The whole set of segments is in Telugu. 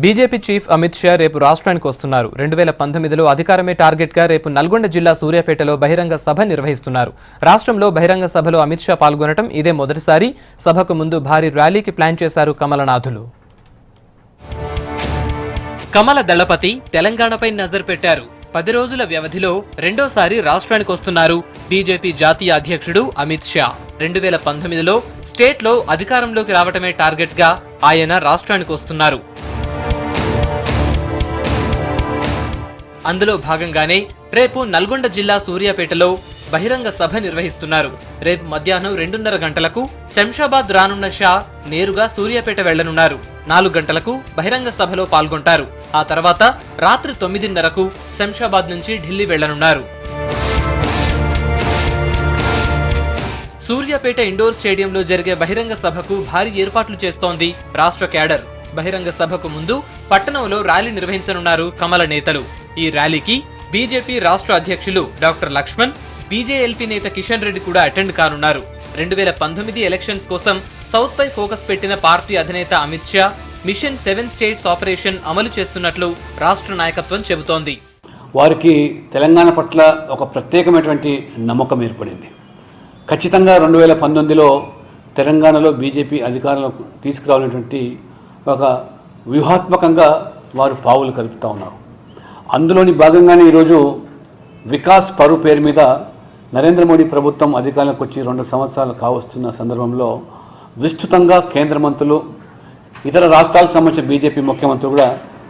బీజేపీ చీఫ్ అమిత్ షా రేపు రాష్ట్రానికి వస్తున్నారు. 2019లో అధికారమే టార్గెట్గా రేపు నల్గొండ జిల్లా సూర్యాపేటలో బహిరంగ సభ నిర్వహిస్తున్నారు. రాష్ట్రంలో బహిరంగ సభలో అమిత్ షా పాల్గొనడం ఇదే మొదటిసారి. సభకు ముందు భారీ ర్యాలీకి ప్లాన్ చేశారు కమలనాథులు. కమల దళపతి తెలంగాణపై నజర్ పెట్టారు. 10 రోజుల వ్యవధిలో రెండోసారి రాష్ట్రానికి వస్తున్నారు బీజేపీ జాతీయ అధ్యక్షుడు అమిత్ షా. 2019లో స్టేట్లో అధికారంలోకి రావటమే టార్గెట్గా ఆయన రాష్ట్రానికి వస్తున్నారు. అందులో భాగంగానే రేపు నల్గొండ జిల్లా సూర్యాపేటలో బహిరంగ సభ నిర్వహిస్తున్నారు. రేపు మధ్యాహ్నం 2:30 గంటలకు శంషాబాద్ రానున్న షా నేరుగా సూర్యాపేట వెళ్లనున్నారు. 4 గంటలకు బహిరంగ సభలో పాల్గొంటారు. ఆ తర్వాత రాత్రి 9:30కు శంషాబాద్ నుంచి ఢిల్లీ వెళ్లనున్నారు. సూర్యాపేట ఇండోర్ స్టేడియంలో జరిగే బహిరంగ సభకు భారీ ఏర్పాట్లు చేస్తోంది రాష్ట్ర క్యాడర్. బహిరంగ సభకు ముందు పట్టణంలో ర్యాలీ నిర్వహించనున్నారు కమల నేతలు. ఈ ర్యాలీకి బీజేపీ రాష్ట్ర అధ్యక్షులు డాక్టర్ లక్ష్మణ్, బీజేఎల్పీ నేత కిషన్ రెడ్డి కూడా అటెండ్ కానున్నారు. 2019 ఎలక్షన్స్ కోసం సౌత్ పై ఫోకస్ పెట్టిన పార్టీ అధినేత Amit Shah mission 7 states operation అమలు చేస్తున్నట్లు రాష్ట్ర నాయకత్వం చెబుతోంది. వారికి తెలంగాణ పట్ల ఒక ప్రత్యేకమైనటువంటి నమ్మకం ఏర్పడింది. ఖచ్చితంగా 2019లో తెలంగాణలో బీజేపీ అధికారంలోకి తీసుకురావాలనేటువంటి ఒక వ్యూహాత్మకంగా వారు పావులు కలుపుతూ ఉన్నారు. అందులోని భాగంగానే ఈరోజు వికాస్ పరువు పేరు మీద నరేంద్ర మోడీ ప్రభుత్వం అధికారంలోకి వచ్చి 2 సంవత్సరాలు కావస్తున్న సందర్భంలో విస్తృతంగా కేంద్ర మంత్రులు, ఇతర రాష్ట్రాలకు సంబంధించిన బీజేపీ ముఖ్యమంత్రులు కూడా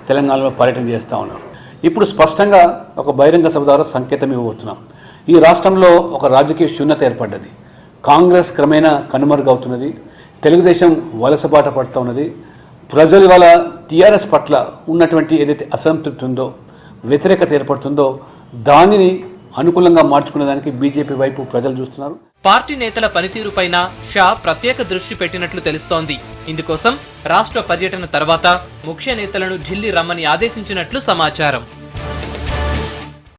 తెలంగాణలో పర్యటన చేస్తూ ఉన్నారు. ఇప్పుడు స్పష్టంగా ఒక బహిరంగ సభ ద్వారా సంకేతం ఇవ్వబోతున్నాం. ఈ రాష్ట్రంలో ఒక రాజకీయ శూన్యత ఏర్పడ్డది. కాంగ్రెస్ క్రమేణా కనుమరుగవుతున్నది. తెలుగుదేశం వలసబాట పడుతూ ఉన్నది. ప్రజలు ఇవాళ టీఆర్ఎస్ పట్ల ఉన్నటువంటి ఏదైతే అసంతృప్తి ఉందో, వ్యతిరేకత ఏర్పడుతుందో దానిని అనుకూలంగా మార్చుకునేదానికి బీజేపీ వైపు ప్రజలు చూస్తున్నారు. పార్టీ నేతల పనితీరుపైన షా ప్రత్యేక దృష్టి పెట్టినట్లు తెలుస్తోంది. ఇందుకోసం రాష్ట్ర పర్యటన తర్వాత ముఖ్య నేతలను ఢిల్లీ రమ్మని ఆదేశించినట్లు సమాచారం.